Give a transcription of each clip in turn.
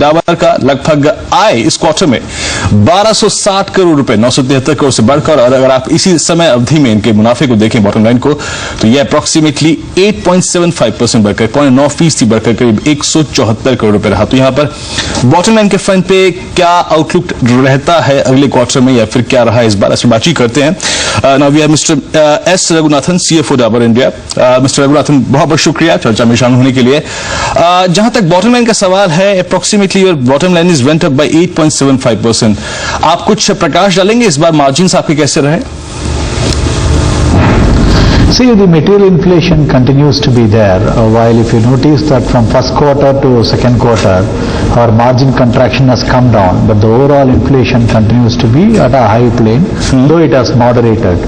डाबर का लगभग आय इस क्वार्टर में 1260 करोड़ रुपए 973 करोड़ से बढ़कर, और अगर आप इसी समय अवधि में इनके मुनाफे को देखें बॉटम लाइन को, तो यह अप्रोक्सीमेटली 8.75% बढ़कर 0.9% बढ़कर करीब 174 करोड़ रुपए रहा। तो यहां पर बॉटम लाइन के फ्रंट पे क्या आउटलुक रहता है अगले क्वार्टर में, या फिर क्या रहा इस बार, इस पर बातचीत करते हैं। Now we have mister S Raghunathan, CFO Dabur India. Mister Raghunathan, बहुत बहुत शुक्रिया चर्चा में शामिल होने के लिए। जहां तक बॉटम लाइन का सवाल है, approximately your bottom line is went up by 8.75%। आप कुछ प्रकाश डालेंगे इस बार मार्जिन्स आपके कैसे रहे? See, the material inflation continues to be there. While if you notice that from first quarter to second quarter, our margin contraction has come down, but the overall inflation continues to be at a high plane, though it has moderated.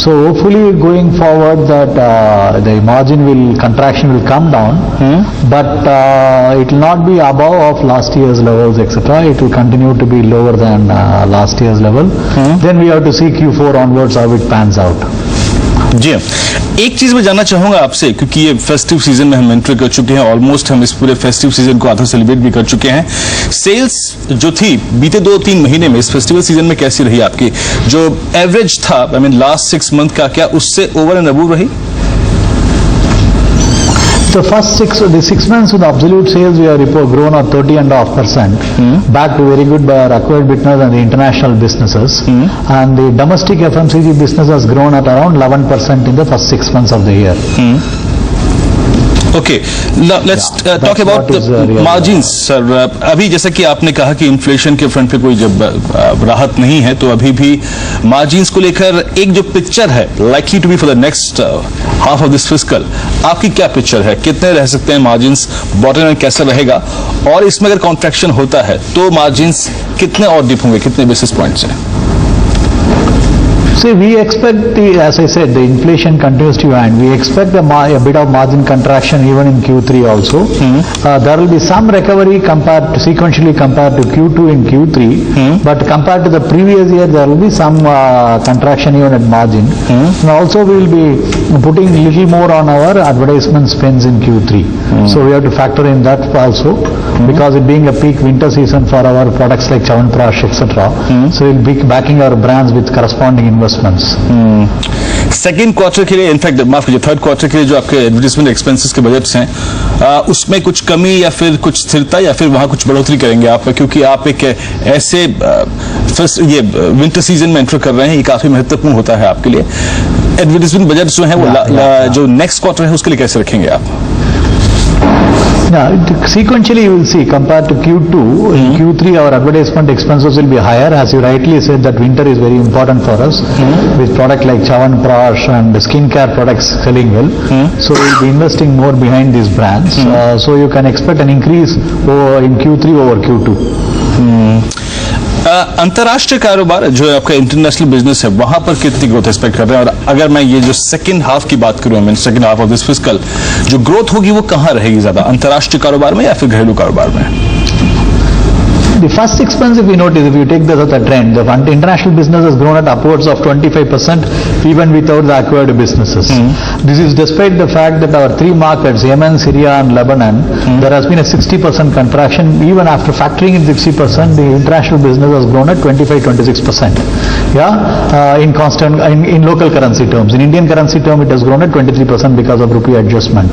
So hopefully going forward that the margin contraction will come down, but it will not be above of last year's levels, etc. It will continue to be lower than last year's level. Then we have to see Q4 onwards how it pans out. जी, एक चीज मैं जानना चाहूंगा आपसे, क्योंकि ये festive season में हम एंटर कर चुके हैं, ऑलमोस्ट हम इस पूरे फेस्टिव सीजन को आधा सेलिब्रेट भी कर चुके हैं। सेल्स जो थी बीते 2-3 महीने में इस फेस्टिवल सीजन में कैसी रही आपकी? जो एवरेज था आई मीन लास्ट 6 मंथ का, क्या उससे ओवर एंड अबव रही? The first 6 months with absolute sales we have grown at 30.5%, back to very good by our acquired business and the international businesses, and the domestic FMCG business has grown at around 11% in the first 6 months of the year. Okay, let's talk about the margins sir. अभी जैसा कि आपने कहा कि inflation के front पे कोई जब राहत नहीं है, तो अभी भी मार्जिन्स को लेकर एक जो पिक्चर है likely to be for the next half of this fiscal, आपकी क्या पिक्चर है? कितने रह सकते हैं मार्जिन्स? बॉटम लाइन कैसा रहेगा? और इसमें अगर कॉन्ट्रैक्शन होता है तो मार्जिन्स कितने और डिप होंगे, कितने बेसिस पॉइंट्स हैं? See, we expect as I said, the inflation continues to end. We expect a bit of margin contraction even in Q3 also. There will be some recovery sequentially compared to Q2 and Q3, but compared to the previous year, there will be some contraction even at margin. And also, we will be putting a little more on our advertisement spends in Q3. So we have to factor in that also, because it being a peak winter season for our products like Chyawanprash, etc. So we'll be backing our brands with corresponding investments. Second quarter के लिए, in fact माफ कीजिए third quarter के लिए जो आपके advertisement expenses के budgets हैं, उसमें कुछ कमी या फिर कुछ स्थिरता या फिर वहां कुछ बढ़ोतरी करेंगे आप? क्योंकि आप एक ऐसे ये विंटर सीजन में एंटर कर रहे हैं, ये काफी महत्वपूर्ण होता है आपके लिए। एडवर्टाइजमेंट बजट जो है वो जो नेक्स्ट क्वार्टर है उसके लिए कैसे रखेंगे आप? Yeah, sequentially you will see compared to Q2, in Q3 our advertisement expenses will be higher, as you rightly said that winter is very important for us, with product like Chyawanprash and skincare products selling well. So we will be investing more behind these brands. So you can expect an increase in Q3 over Q2. अंतर्राष्ट्रीय कारोबार जो आपका international business है, वहां पर कितनी growth expect कर रहे हैं? और अगर मैं ये जो सेकंड हाफ की बात करूं, मैं second half of this fiscal, जो ग्रोथ होगी वो कहां रहेगी ज्यादा, अंतर्राष्ट्रीय कारोबार में या फिर घरेलू कारोबार में? The first 6 months, if you notice, if you take the trend, the international business has grown at upwards of 25% even without the acquired businesses. This is despite the fact that our 3 markets, Yemen, Syria and Lebanon, there has been a 60% contraction. Even after factoring in 60%, the international business has grown at 25-26%. In local currency terms. In Indian currency term, it has grown at 23% because of rupee adjustment.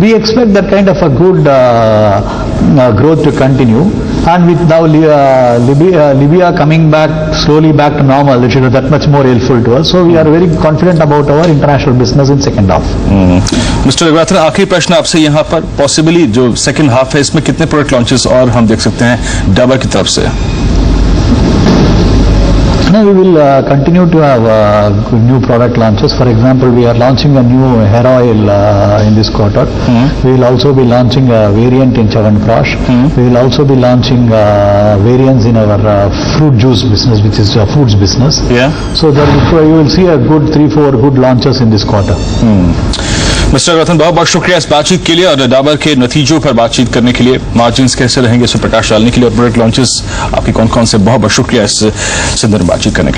We expect that kind of a good growth to continue. And with now Libya coming back slowly back to normal, it should be that much more helpful to us. So we are very confident about our international business in second half. Mister Raghunathan, आखिरी प्रश्न आपसे यहाँ पर, possibly जो second half है इसमें कितने product launches और हम देख सकते हैं डाबर की तरफ से? No, we will continue to have new product launches. For example, we are launching a new hair oil in this quarter. We will also be launching a variant in Chyawanprash. We will also be launching variants in our fruit juice business, which is a foods business. So you will see a good 3-4 good launches in this quarter. Mister Ratan, बहुत बहुत शुक्रिया इस बातचीत के लिए और डाबर के नतीजों पर बातचीत करने के लिए, मार्जिन्स कैसे रहेंगे इस पर प्रकाश डालने के लिए और प्रोडक्ट लॉन्चेस आपके कौन कौन से, बहुत बहुत शुक्रिया इस संदर्भ में बातचीत करने के लिए।